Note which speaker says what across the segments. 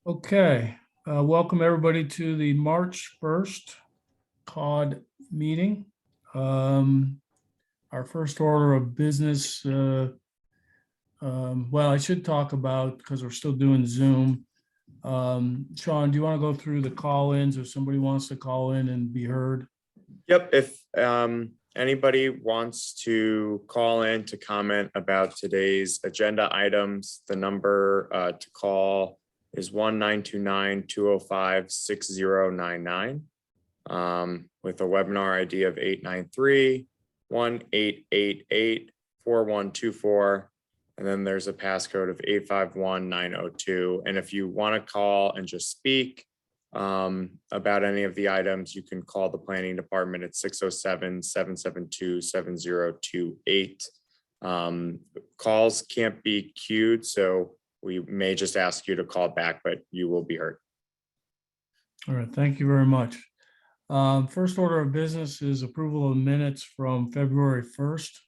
Speaker 1: Okay, welcome everybody to the March 1st Caud meeting. Our first order of business, well, I should talk about, because we're still doing Zoom. Sean, do you want to go through the call-ins if somebody wants to call in and be heard?
Speaker 2: Yep, if anybody wants to call in to comment about today's agenda items, the number to call is 1-929-205-6099 with a webinar ID of 893-1888-4124. And then there's a passcode of 851902. And if you want to call and just speak about any of the items, you can call the planning department at 607-772-7028. Calls can't be queued, so we may just ask you to call back, but you will be heard.
Speaker 1: All right, thank you very much. First order of business is approval of minutes from February 1st.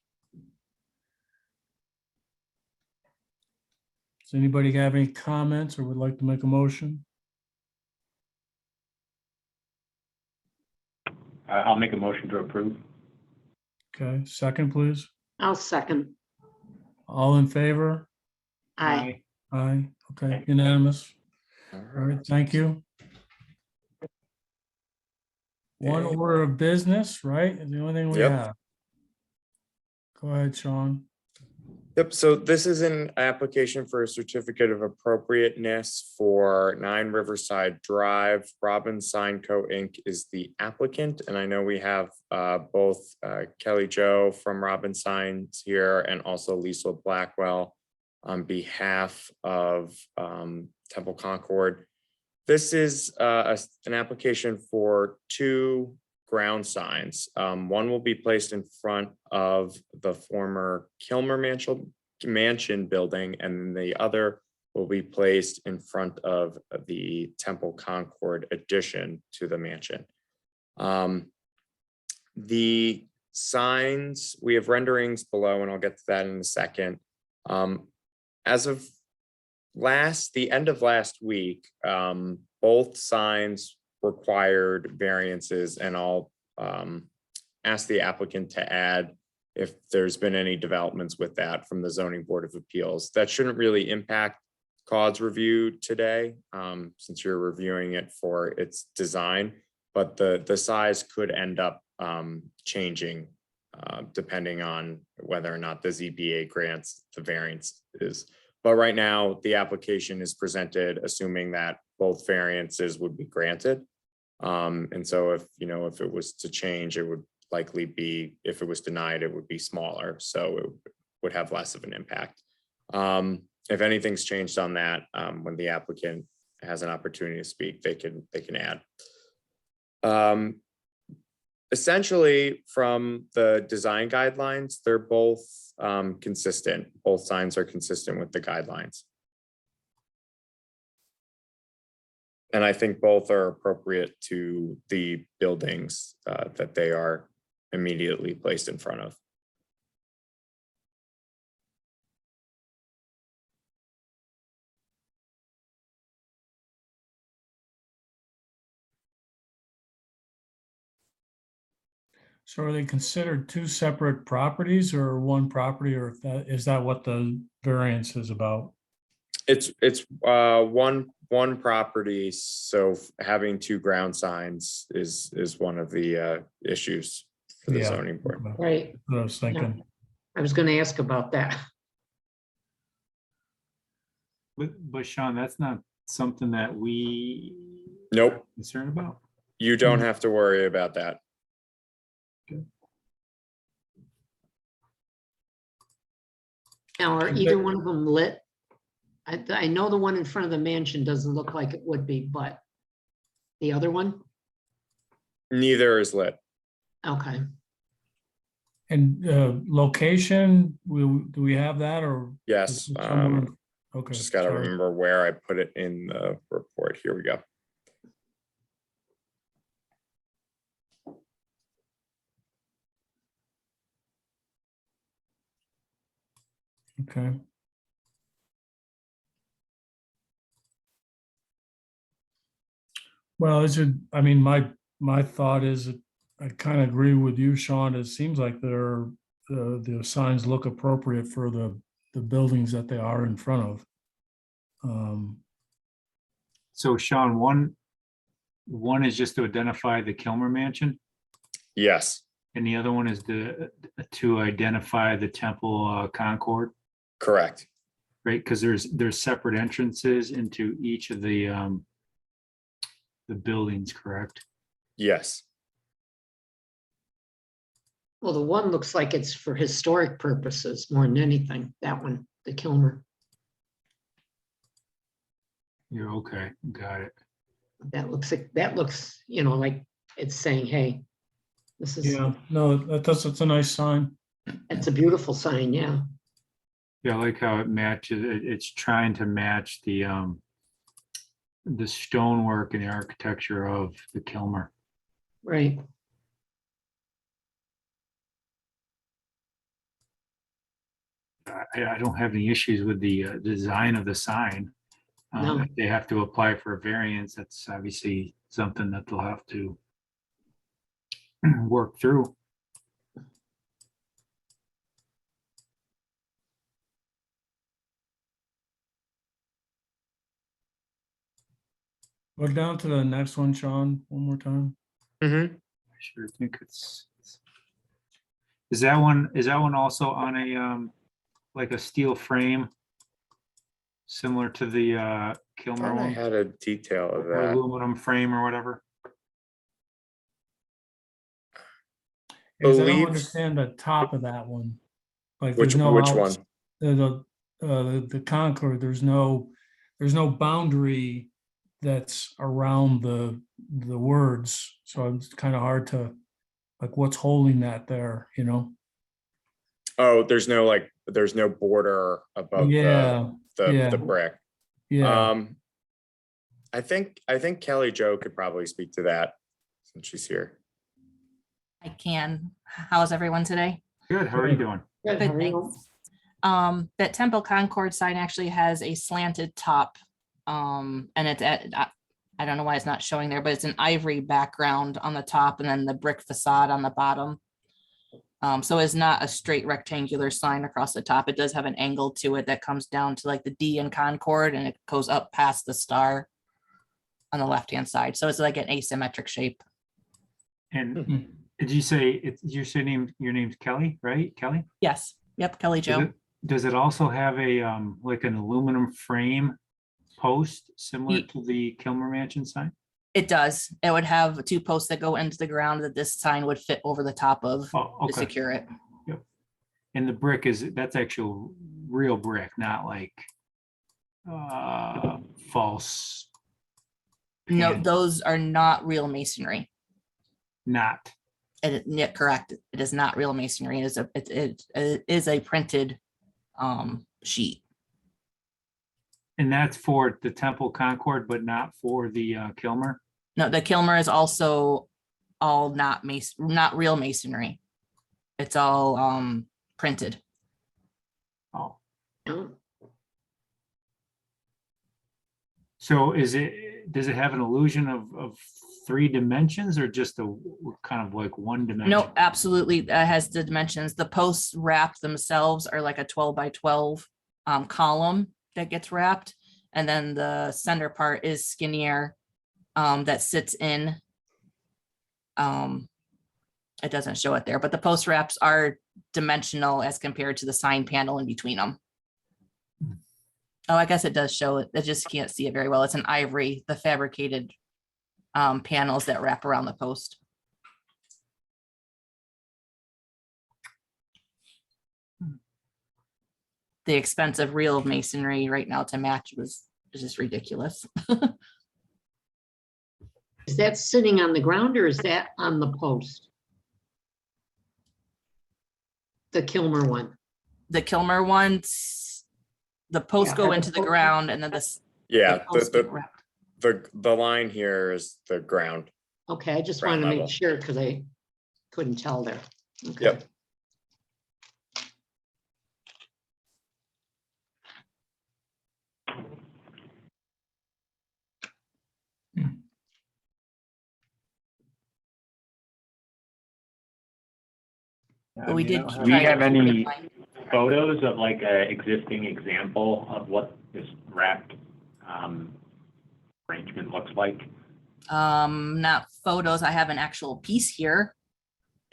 Speaker 1: Does anybody have any comments or would like to make a motion?
Speaker 3: I'll make a motion to approve.
Speaker 1: Okay, second, please.
Speaker 4: I'll second.
Speaker 1: All in favor?
Speaker 4: Aye.
Speaker 1: Aye, okay, unanimous. All right, thank you. One
Speaker 2: Okay.
Speaker 1: order of business, right? Is the only thing we
Speaker 2: Yep.
Speaker 1: have. Go ahead, Sean.
Speaker 2: Yep, so this is an application for a certificate of appropriateness for 9 Riverside Drive. Robin Sign Co. Inc. is the applicant, and I know we have both Kelly Jo from Robin Signs here and also Lisa Blackwell on behalf of Temple Concord. This is an application for 2 ground signs. One will be placed in front of the former Kilmer Mansion building, and the other will be placed in front of the Temple Concord addition to the mansion. The signs, we have renderings below, and I'll get to that in a second. As of the end of last week, both signs required variances, and I'll ask the applicant to add if there's been any developments with that from the Zoning Board of Appeals. That shouldn't really impact Caud's review today, since you're reviewing it for its design, but the size could end up changing depending on whether or not the ZBA grants the variances. But right now, the application is presented assuming that both variances would be granted. And so if it was to change, it would likely be, if it was denied, it would be smaller. So it would have less of an impact. If anything's changed on that, when the applicant has an opportunity to speak, they can add. Essentially, from the design guidelines, they're both consistent. Both signs are consistent with the guidelines. And I think both are appropriate to the buildings that they are immediately placed in front of.
Speaker 1: So are they considered 2 separate properties or one property, or is that what the variance is about?
Speaker 2: It's one property, so having 2 ground signs is one of the issues for the zoning board.
Speaker 4: Right.
Speaker 1: That's what I was thinking.
Speaker 4: I was going to ask about that.
Speaker 3: But Sean, that's not something that we
Speaker 2: Nope,
Speaker 3: are concerned about.
Speaker 2: you don't have to worry about that.
Speaker 4: Now, are either one of them lit? I know the one in front of the mansion doesn't look like it would be, but the other one?
Speaker 2: Neither is lit.
Speaker 4: Okay.
Speaker 1: And location, do we have that, or?
Speaker 2: Yes.
Speaker 1: Okay.
Speaker 2: Just got to remember where I put it in the report. Here we go.
Speaker 1: Okay. Well, I mean, my thought is, that I kind of agree with you, Sean. It seems like the signs look appropriate for the buildings that they are in front of.
Speaker 3: So Sean, one is just to identify the Kilmer Mansion,
Speaker 2: Yes,
Speaker 3: and the other one is to identify the Temple Concord,
Speaker 2: correct.
Speaker 3: right? Because there's separate entrances into each of the buildings, correct?
Speaker 2: Yes.
Speaker 4: Well, the one looks like it's for historic purposes more than anything, that one, the Kilmer.
Speaker 3: You're okay, got it.
Speaker 4: That looks, like it's saying, hey, this is,
Speaker 1: Yeah, no, that's a nice sign.
Speaker 4: it's a beautiful sign, yeah.
Speaker 3: Yeah, I like how it matches, it's trying to match the stonework and the architecture of the Kilmer.
Speaker 4: Right.
Speaker 3: I don't have any issues with the design of the sign.
Speaker 4: No.
Speaker 3: If they have to apply for a variance, that's obviously something that they'll have to work through.
Speaker 1: Go down to the next one, Sean, one more time.
Speaker 2: Mm-hmm.
Speaker 3: I sure think is that one also on a like a steel frame? Similar to the Kilmer
Speaker 2: Thought I
Speaker 3: one,
Speaker 2: had a detail of
Speaker 3: or
Speaker 2: that.
Speaker 3: aluminum frame or whatever?
Speaker 1: Because I don't
Speaker 2: Believe-
Speaker 1: understand the top of that one. Like
Speaker 2: Which
Speaker 1: there's no
Speaker 2: which
Speaker 1: outs-
Speaker 2: one?
Speaker 1: the Concord, there's no boundary that's around the words. So it's kind of hard to, like, what's holding that there, you know?
Speaker 2: Oh, there's no border above
Speaker 1: Yeah, yeah.
Speaker 2: the brick.
Speaker 1: yeah.
Speaker 2: I think Kelly Jo could probably speak to that since she's here.
Speaker 5: I can. How's everyone today?
Speaker 3: Good, how are you doing?
Speaker 4: Good,
Speaker 5: Good,
Speaker 4: how are you?
Speaker 5: thanks. That Temple Concord sign actually has a slanted top. And it's I don't know why it's not showing there, but it's an ivory background on the top and then the brick facade on the bottom. So it's not a straight rectangular sign across the top. It does have an angle to it that comes down to like the D in Concord and it goes up past the star on the left-hand side. So it's like an asymmetric shape.
Speaker 3: And did you say your name's Kelly, right? Kelly?
Speaker 5: Yes. Yep. Kelly Jo.
Speaker 3: Does it also have a like an aluminum frame post similar
Speaker 5: Ye-
Speaker 3: to the Kilmer Mansion sign?
Speaker 5: It does. It would have two posts that go into the ground that this sign would fit over the top of
Speaker 3: Oh,
Speaker 5: to
Speaker 3: okay.
Speaker 5: secure it.
Speaker 3: And the brick that's actual real brick, not like false.
Speaker 5: No,
Speaker 3: pan-
Speaker 5: those are not real masonry.
Speaker 3: Not.
Speaker 5: Yeah, correct. It is not real masonry. It is a printed sheet.
Speaker 3: And that's for the Temple Concord, but not for the Kilmer?
Speaker 5: No, the Kilmer is also all not real masonry. It's all printed.
Speaker 3: Oh,
Speaker 4: Oh,
Speaker 3: so does it have an illusion of 3 dimensions or just a kind of like 1 dimension?
Speaker 5: No, absolutely. That has the dimensions. The posts wrapped themselves are like a 12 by 12 column that gets wrapped. And then the center part is skinnier that sits in. It doesn't show it there, but the post wraps are dimensional as compared to the sign panel in between them. Oh, I guess it does show it. I just can't see it very well. It's an ivory, the fabricated panels that wrap around the post. The expense of real masonry right now to match is just ridiculous.
Speaker 4: is that sitting on the ground or is that on the post? The Kilmer one.
Speaker 5: The Kilmer ones, the posts
Speaker 4: Yeah,
Speaker 5: go
Speaker 4: are
Speaker 5: into
Speaker 4: the
Speaker 5: the
Speaker 4: posts-
Speaker 5: ground and then the
Speaker 2: Yeah,
Speaker 5: posts get wrapped.
Speaker 2: the line here is the ground.
Speaker 4: Okay, I just
Speaker 2: Ground
Speaker 4: wanted to
Speaker 2: level.
Speaker 4: make sure because I couldn't tell there. Okay.
Speaker 2: Yep.
Speaker 3: I
Speaker 5: But we
Speaker 3: mean, I
Speaker 5: did
Speaker 3: don't
Speaker 6: Do
Speaker 3: have-
Speaker 6: we
Speaker 5: try to
Speaker 6: have
Speaker 5: keep it in
Speaker 6: any
Speaker 5: line.
Speaker 6: photos of like a existing example of what this wrapped arrangement looks like?
Speaker 5: Not photos. I have an actual piece here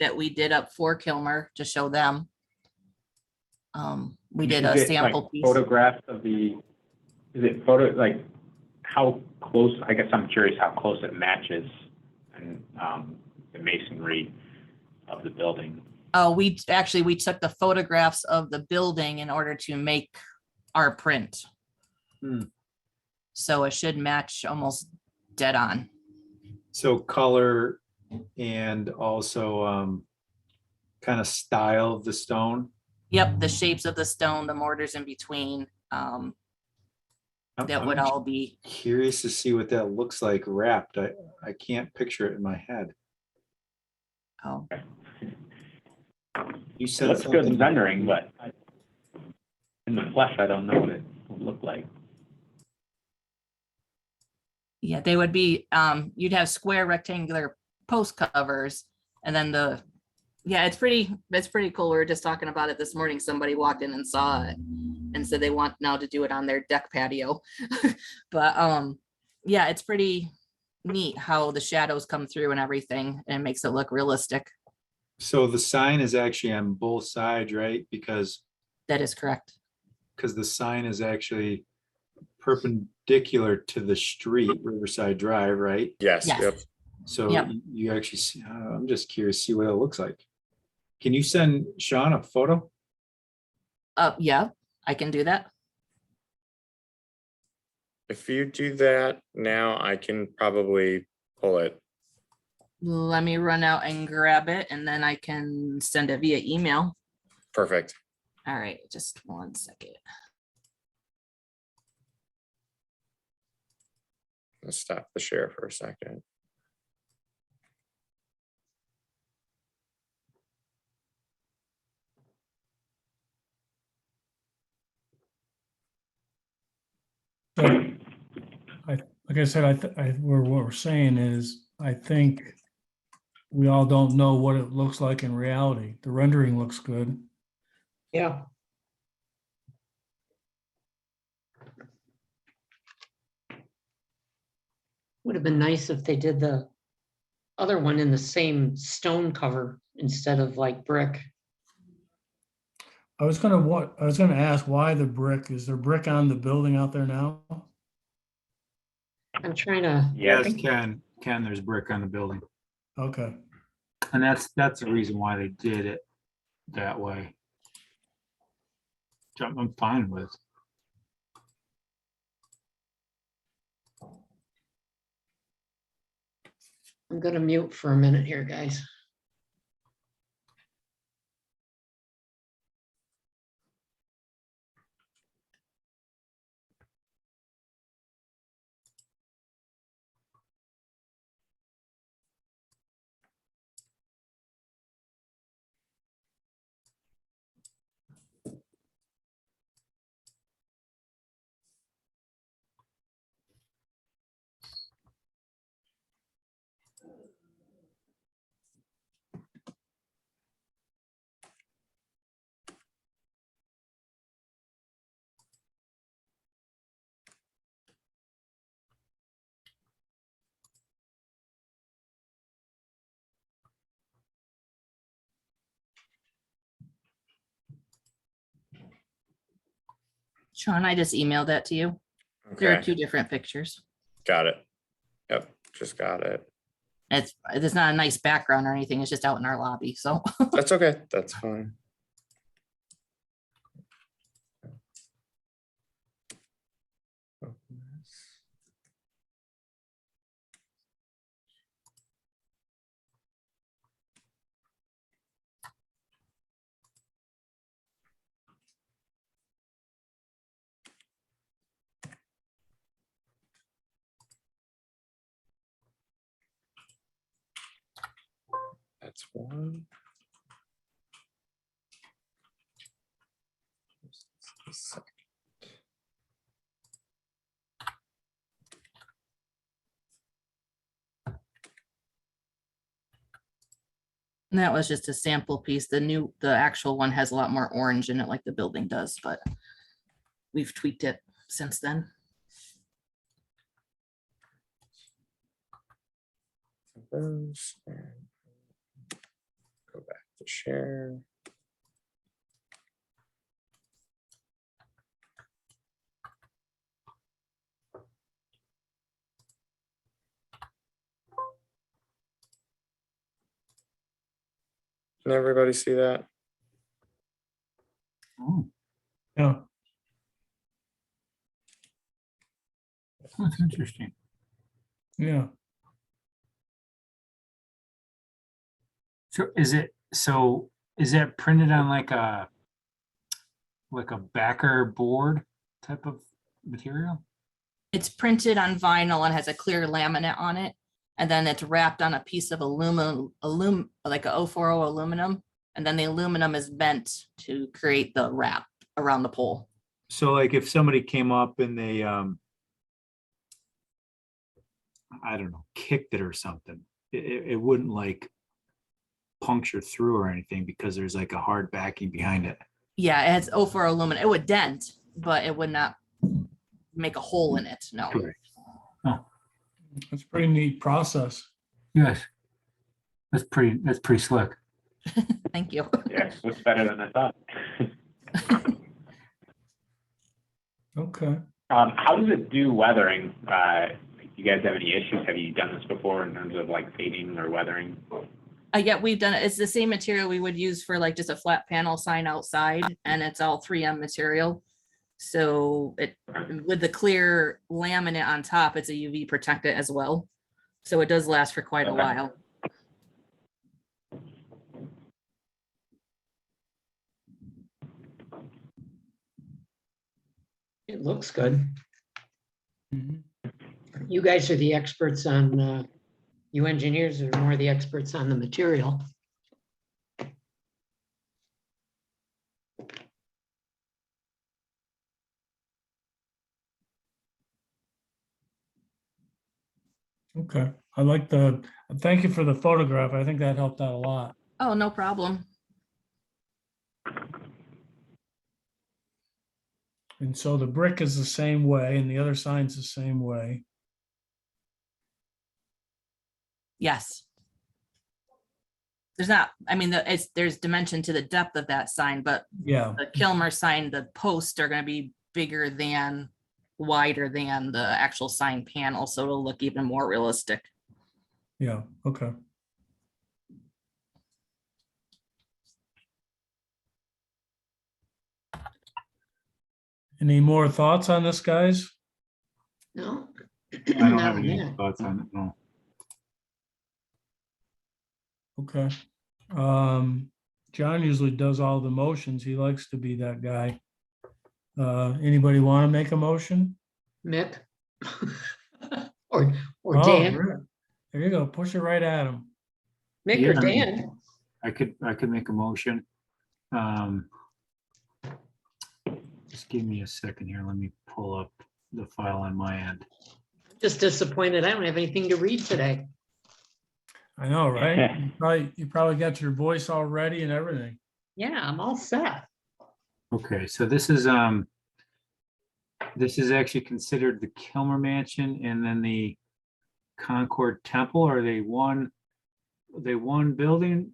Speaker 5: that we did up for Kilmer to show them. We did a
Speaker 6: Is it, like,
Speaker 5: sample piece.
Speaker 6: photographs of the, is it photo, like, how close, I guess I'm curious how close it matches and the masonry of the building.
Speaker 5: Oh, we took the photographs of the building in order to make our print.
Speaker 3: Hmm.
Speaker 5: So it should match almost dead on.
Speaker 3: So color and also kind of style of the stone.
Speaker 5: Yep, the shapes of the stone, the mortars in between,
Speaker 3: I'm-
Speaker 5: that would
Speaker 3: I'm
Speaker 5: all be,
Speaker 3: Curious to see what that looks like wrapped. I can't picture it in my head.
Speaker 5: oh,
Speaker 3: You
Speaker 6: It
Speaker 3: said
Speaker 6: looks good in
Speaker 3: something-
Speaker 6: rendering, but in the flesh, I don't know what it will look like.
Speaker 5: yeah, they would be, you'd have square rectangular post covers and then yeah, it's pretty cool. We were just talking about it this morning. Somebody walked in and saw it and said they want now to do it on their deck patio. But yeah, it's pretty neat how the shadows come through and everything, and it makes it look realistic.
Speaker 3: So the sign is actually on both sides, right? Because
Speaker 5: That is correct.
Speaker 3: the sign is actually perpendicular to the street, Riverside Drive, right?
Speaker 2: Yes,
Speaker 5: Yes.
Speaker 2: yep.
Speaker 3: So
Speaker 5: Yep.
Speaker 3: you actually see, I'm just curious to see what it looks like. Can you send Sean a photo?
Speaker 5: Yeah, I can do that.
Speaker 2: If you do that now, I can probably pull it.
Speaker 5: Let me run out and grab it and then I can send it via email.
Speaker 2: Perfect.
Speaker 5: All right, just 1 second.
Speaker 2: Let's stop the share for a second.
Speaker 1: So, like I said, what we're saying is, I think we all don't know what it looks like in reality. The rendering looks good.
Speaker 4: Yeah. Would have been nice if they did the other one in the same stone cover instead of like brick.
Speaker 1: I was gonna ask why the brick, is there brick on the building out there now?
Speaker 4: I'm trying to,
Speaker 6: Yes,
Speaker 3: Ken, there's brick on the building.
Speaker 1: Okay,
Speaker 3: And that's the reason why they did it that way. Which I'm fine with.
Speaker 4: I'm gonna mute for a minute here, guys.
Speaker 5: Sean, I just emailed that to you. There are
Speaker 2: Okay,
Speaker 5: two different pictures.
Speaker 2: got it. Yep, just got it.
Speaker 5: It's not a nice background or anything. It's just out in our lobby. So
Speaker 2: That's okay. That's fine. That's one.
Speaker 5: And that was just a sample piece. The actual one has a lot more orange in it like the building does, but we've tweaked it since then.
Speaker 2: Those, and go back to share. Can everybody see that?
Speaker 3: Oh,
Speaker 1: Yeah,
Speaker 3: that's interesting.
Speaker 1: yeah.
Speaker 3: So is that printed on like a backer board type of material?
Speaker 5: It's printed on vinyl and has a clear laminate on it. And then it's wrapped on a piece of like a 040 aluminum. And then the aluminum is bent to create the wrap around the pole.
Speaker 3: So like if somebody came up and they, I don't know, kicked it or something, it wouldn't like puncture through or anything because there's like a hard backing behind it.
Speaker 5: Yeah, it has 040 aluminum. It would dent, but it would not make a hole in it. No.
Speaker 3: Correct.
Speaker 1: It's a pretty neat process.
Speaker 3: Yes. That's pretty slick.
Speaker 5: Thank you.
Speaker 6: Yeah, looks better than I thought.
Speaker 1: Okay.
Speaker 6: How does it do weathering? Do you guys have any issues? Have you done this before in terms of like fading or weathering?
Speaker 5: Yeah, we've done it. It's the same material we would use for like just a flat panel sign outside, and it's all 3M material. So it, with the clear laminate on top, it's a UV protectant as well. So it does last for quite a
Speaker 6: Okay.
Speaker 5: while.
Speaker 4: It looks good.
Speaker 1: Mhm.
Speaker 4: You guys are the experts on, you engineers are more the experts on the material.
Speaker 1: Okay. Thank you for the photograph. I think that helped out a lot.
Speaker 5: Oh, no problem.
Speaker 1: And so the brick is the same way and the other sign's the same way.
Speaker 5: Yes. There's not, I mean, there's dimension to the depth of that sign, but
Speaker 1: Yeah,
Speaker 5: the Kilmer sign, the posts are gonna be bigger than, wider than the actual sign panel, so it'll look even more realistic.
Speaker 1: yeah, okay. Any more thoughts on this, guys?
Speaker 4: No?
Speaker 3: I don't
Speaker 4: Not
Speaker 3: have
Speaker 4: on
Speaker 3: any
Speaker 4: that.
Speaker 3: thoughts on it, no.
Speaker 1: Okay. John usually does all the motions. He likes to be that guy. Anybody want to make a motion?
Speaker 4: Mick? Or
Speaker 1: Oh,
Speaker 4: Dan?
Speaker 1: great. There you go. Push it right at him.
Speaker 4: Mick or
Speaker 3: Yeah.
Speaker 4: Dan?
Speaker 3: I could make a motion. Just give me a second here. Let me pull up the file on my end.
Speaker 4: Just disappointed. I don't have anything to read today.
Speaker 1: I know, right? You probably got your voice all ready and everything.
Speaker 4: Yeah, I'm all set.
Speaker 3: Okay, so this is actually considered the Kilmer Mansion and then the Concord Temple. Are they one building?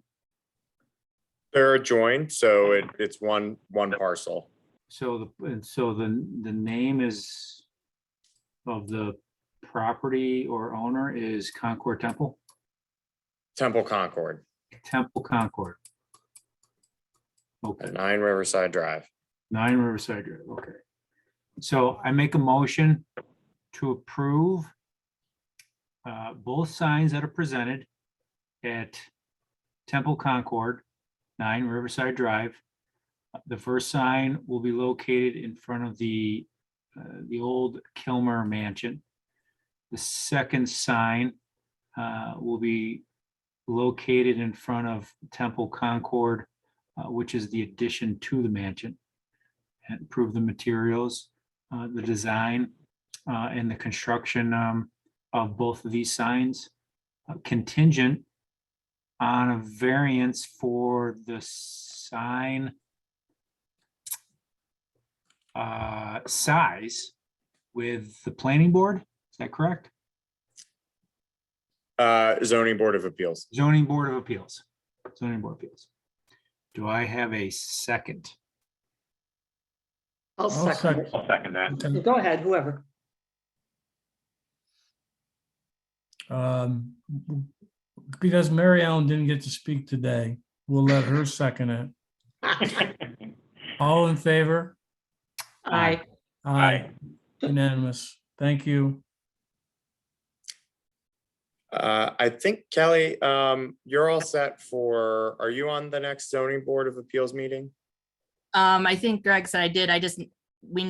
Speaker 2: They're adjoined, so it's one parcel.
Speaker 3: So the name is of the property or owner is Concord Temple?
Speaker 2: Temple Concord
Speaker 3: Temple Concord.
Speaker 2: at
Speaker 3: Okay,
Speaker 2: 9 Riverside Drive.
Speaker 3: 9 Riverside Drive, okay. So I make a motion to approve both signs that are presented at Temple Concord, 9 Riverside Drive. The first sign will be located in front of the old Kilmer Mansion. The second sign will be located in front of Temple Concord, which is the addition to the mansion. And approve the materials, the design, and the construction of both of these signs contingent on a variance for the sign size with the planning board. Is that correct?
Speaker 2: Zoning Board of Appeals.
Speaker 3: Zoning Board of Appeals. Zoning Board of Appeals. Do I have a second?
Speaker 4: I'll
Speaker 1: I'll
Speaker 4: second it.
Speaker 6: I'll second that.
Speaker 1: Okay.
Speaker 4: Go ahead, whoever.
Speaker 1: Because Mary Ellen didn't get to speak today, we'll let her second it. All in favor?
Speaker 4: Aye.
Speaker 1: Aye, unanimous. Thank you.
Speaker 2: I think Kelly, you're all set for, are you on the next zoning board of appeals meeting?
Speaker 5: I think Greg said I did.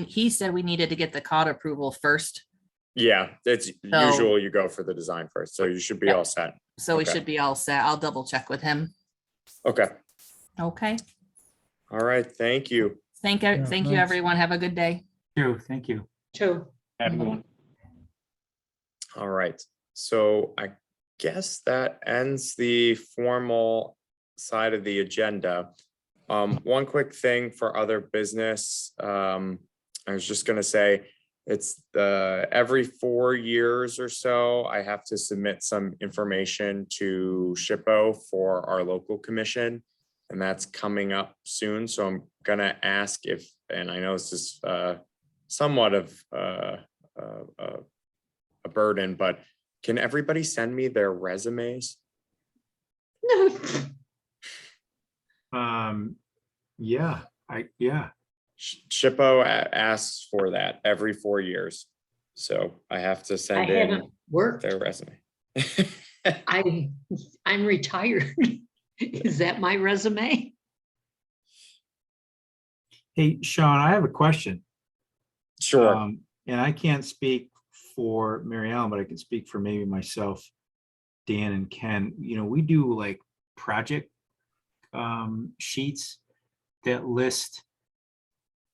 Speaker 5: He said we needed to get the COD approval first.
Speaker 2: Yeah, it's
Speaker 5: So-
Speaker 2: usual you go for the design first, so you should be
Speaker 5: Yep.
Speaker 2: all set.
Speaker 5: So we
Speaker 2: Okay.
Speaker 5: should be all set. I'll double check with him.
Speaker 2: Okay,
Speaker 5: Okay.
Speaker 2: all right, thank you.
Speaker 5: Thank
Speaker 1: Yeah,
Speaker 5: you,
Speaker 1: thanks.
Speaker 5: everyone. Have a good day.
Speaker 3: Thank you.
Speaker 4: Two.
Speaker 6: Have a good one.
Speaker 2: All right, so I guess that ends the formal side of the agenda. One quick thing for other business, I was just gonna say, it's every 4 years or so, I have to submit some information to SHPO for our local commission. And that's coming up soon, so I'm gonna ask if, and I know this is somewhat of a burden, but can everybody send me their resumes?
Speaker 3: Yeah,
Speaker 2: SHPO asks for that every 4 years, so I have to
Speaker 4: I
Speaker 2: send in
Speaker 4: haven't worked.
Speaker 2: their resume.
Speaker 4: I'm retired. Is that my resume?
Speaker 3: Hey, Sean, I have a question.
Speaker 2: Sure,
Speaker 3: And I can't speak for Mary Ellen, but I can speak for maybe myself, Dan and Ken. You know, we do like project sheets that list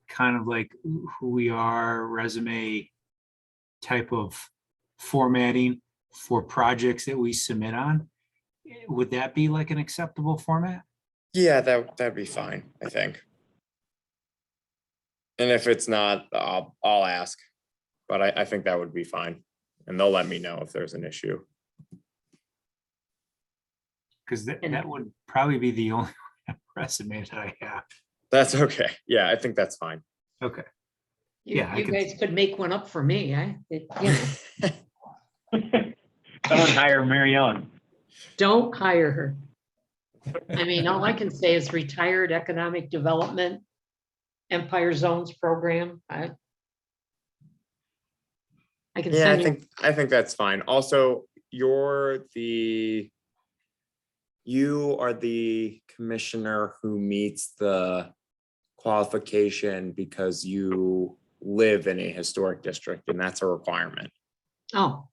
Speaker 3: kind of like who we are, resume type of formatting for projects that we submit on. Would that be like an acceptable format?
Speaker 2: yeah, that'd be fine, I think. And if it's not, I'll ask, but I think that would be fine, and they'll let me know if there's an issue.
Speaker 3: Because that would probably be the only resume that I have.
Speaker 2: That's okay, yeah, I think that's fine.
Speaker 3: Okay.
Speaker 4: You
Speaker 3: Yeah, I
Speaker 4: you
Speaker 3: can-
Speaker 4: guys could make one up for me.
Speaker 6: Someone hire Mary Ellen.
Speaker 4: Don't hire her. I mean, all I can say is retired economic development, Empire Zones program. I can
Speaker 2: Yeah,
Speaker 4: send you.
Speaker 2: I think that's fine. Also, you are the commissioner who meets the qualification because you live in a historic district, and that's a requirement.
Speaker 4: Oh,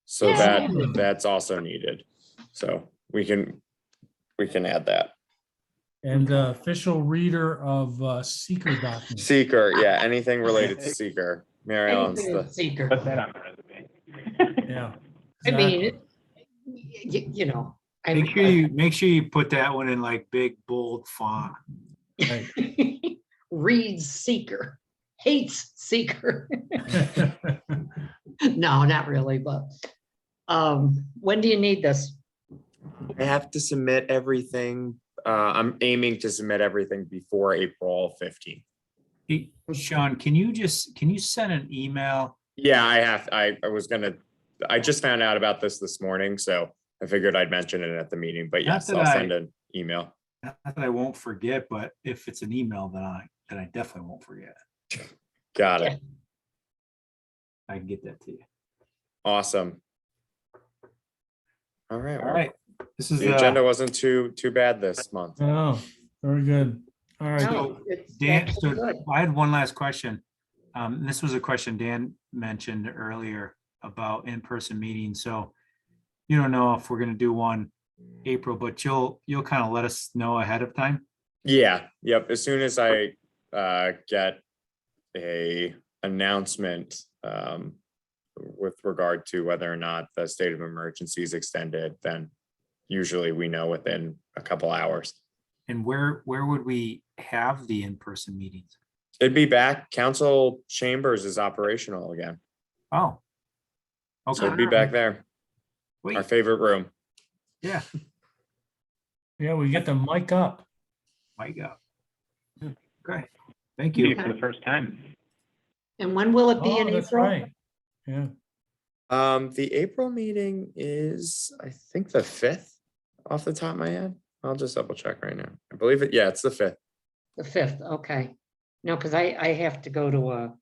Speaker 2: So
Speaker 4: Yeah.
Speaker 2: that's also needed. So we can add that.
Speaker 1: And official reader of seeker documents.
Speaker 2: Seeker, yeah, anything related to seeker. Mary Ellen's
Speaker 4: anything
Speaker 2: the,
Speaker 4: seeker.
Speaker 6: Put that on the resume.
Speaker 1: Yeah.
Speaker 4: I mean,
Speaker 1: exactly.
Speaker 4: you know.
Speaker 3: Make sure you put that one in like big bold font.
Speaker 1: Right.
Speaker 4: Reads seeker, hates seeker. No, not really, but when do you need this?
Speaker 2: I have to submit everything. I'm aiming to submit everything before April 15th.
Speaker 3: Hey, Sean, can you send an email?
Speaker 2: Yeah, I just found out about this morning, so I figured I'd mention it at the meeting, but yes,
Speaker 3: that
Speaker 2: I'll send an email.
Speaker 3: Not that I won't forget, but if it's an email, then I definitely won't forget.
Speaker 2: Got it.
Speaker 3: I can get that to you.
Speaker 2: Awesome. All right.
Speaker 3: All
Speaker 2: well,
Speaker 3: right. This is
Speaker 2: The agenda wasn't too bad this month.
Speaker 1: Oh, very good. All right.
Speaker 4: No, it's
Speaker 3: Dan,
Speaker 4: actually
Speaker 3: so
Speaker 4: good.
Speaker 3: I had one last question. This was a question Dan mentioned earlier about in-person meetings. So you don't know if we're gonna do one April, but you'll kind of let us know ahead of time.
Speaker 2: Yeah, yep. As soon as I get a announcement with regard to whether or not the state of emergency is extended, then usually we know within a couple hours.
Speaker 3: And where would we have the in-person meetings?
Speaker 2: It'd be back, council chambers is operational again.
Speaker 3: Oh.
Speaker 2: So
Speaker 3: Okay,
Speaker 2: it'd be back there, our
Speaker 3: wait,
Speaker 2: favorite room.
Speaker 3: yeah,
Speaker 1: Yeah, we get the mic up.
Speaker 3: my God. Okay, thank
Speaker 6: See
Speaker 3: you.
Speaker 6: it for the first time.
Speaker 4: And when will it be in
Speaker 1: Oh, that's
Speaker 4: April?
Speaker 1: right. Yeah.
Speaker 2: The April meeting is, I think, the 5th off the top of my head. I'll just double check right now. I believe it. Yeah, it's the 5th.
Speaker 4: The 5th, okay. No, because I have to go to a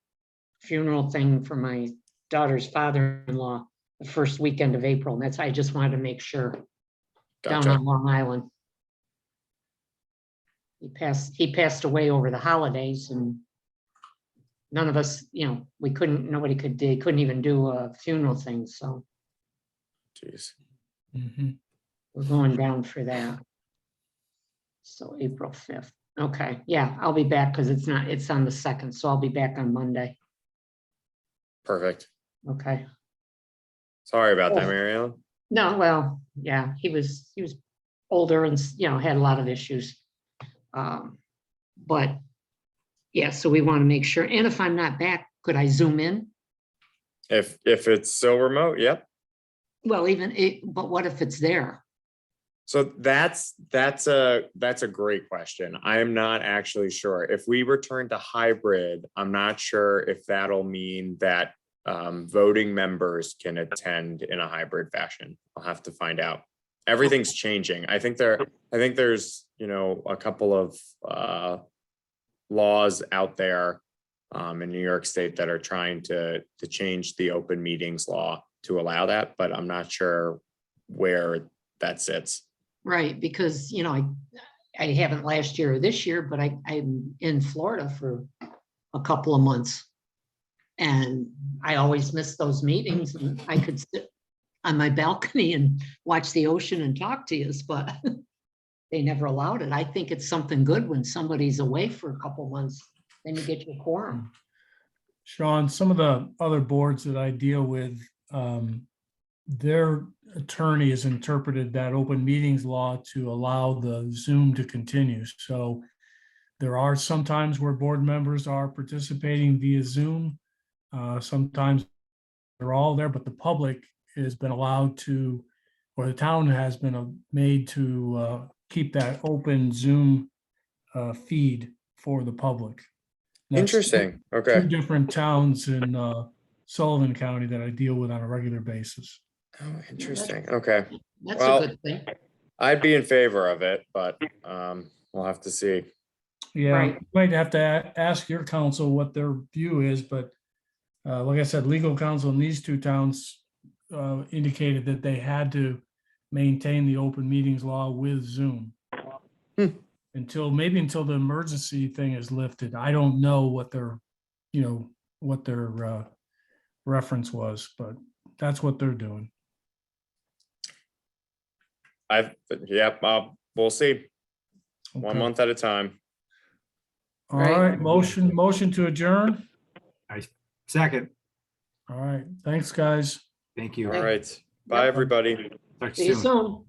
Speaker 4: funeral thing for my daughter's father-in-law the first weekend of April. And that's, I just wanted to make sure, down
Speaker 2: Gotcha.
Speaker 4: on Long Island. He passed away over the holidays and none of us, they couldn't even do a funeral thing, so
Speaker 2: Jeez.
Speaker 1: Mhm.
Speaker 4: we're going down for that. So April 5th. Okay, yeah, I'll be back because it's on the 2nd, so I'll be back on Monday.
Speaker 2: Perfect.
Speaker 4: Okay.
Speaker 2: Sorry about that,
Speaker 4: Oh.
Speaker 2: Mary Ellen.
Speaker 4: No, well, yeah, he was older and, had a lot of issues. But yeah, so we want to make sure, and if I'm not back, could I zoom in?
Speaker 2: If it's so remote, yep.
Speaker 4: Well, but what if it's there?
Speaker 2: So that's a great question. I am not actually sure. If we return to hybrid, I'm not sure if that'll mean that voting members can attend in a hybrid fashion. I'll have to find out. Everything's changing. I think there's, a couple of laws out there in New York State that are trying to change the open meetings law to allow that, but I'm not sure where that sits.
Speaker 4: Right, because, I haven't last year or this year, but I'm in Florida for a couple of months. And I always miss those meetings and I could sit on my balcony and watch the ocean and talk to you, but they never allowed it. I think it's something good when somebody's away for a couple months, then you get your quorum.
Speaker 1: Sean, some of the other boards that I deal with, their attorney has interpreted that open meetings law to allow the Zoom to continue. So there are some times where board members are participating via Zoom. Sometimes they're all there, but the public has been allowed to, or the town has been made to keep that open Zoom feed for the public. That's
Speaker 2: Interesting.
Speaker 1: Two
Speaker 2: Okay.
Speaker 1: different towns in Sullivan County that I deal with on a regular basis.
Speaker 2: Oh, interesting. Okay.
Speaker 4: That's
Speaker 2: Well,
Speaker 4: a good thing.
Speaker 2: I'd be in favor of it, but we'll have to see.
Speaker 1: Yeah,
Speaker 4: Right.
Speaker 1: you might have to ask your council what their view is, but like I said, legal counsel in these two towns indicated that they had to maintain the open meetings law with Zoom. Until the emergency thing is lifted. I don't know what their reference was, but that's what they're doing.
Speaker 2: We'll see. 1
Speaker 1: Okay.
Speaker 2: month at a time.
Speaker 1: All
Speaker 4: Right.
Speaker 1: right, motion to adjourn.
Speaker 3: Second,
Speaker 1: All right, thanks, guys.
Speaker 3: thank you.
Speaker 2: All
Speaker 4: Thank-
Speaker 2: right. Bye,
Speaker 4: Yep.
Speaker 2: everybody.
Speaker 3: Talk to
Speaker 4: See
Speaker 3: you
Speaker 4: you
Speaker 3: soon.
Speaker 4: soon.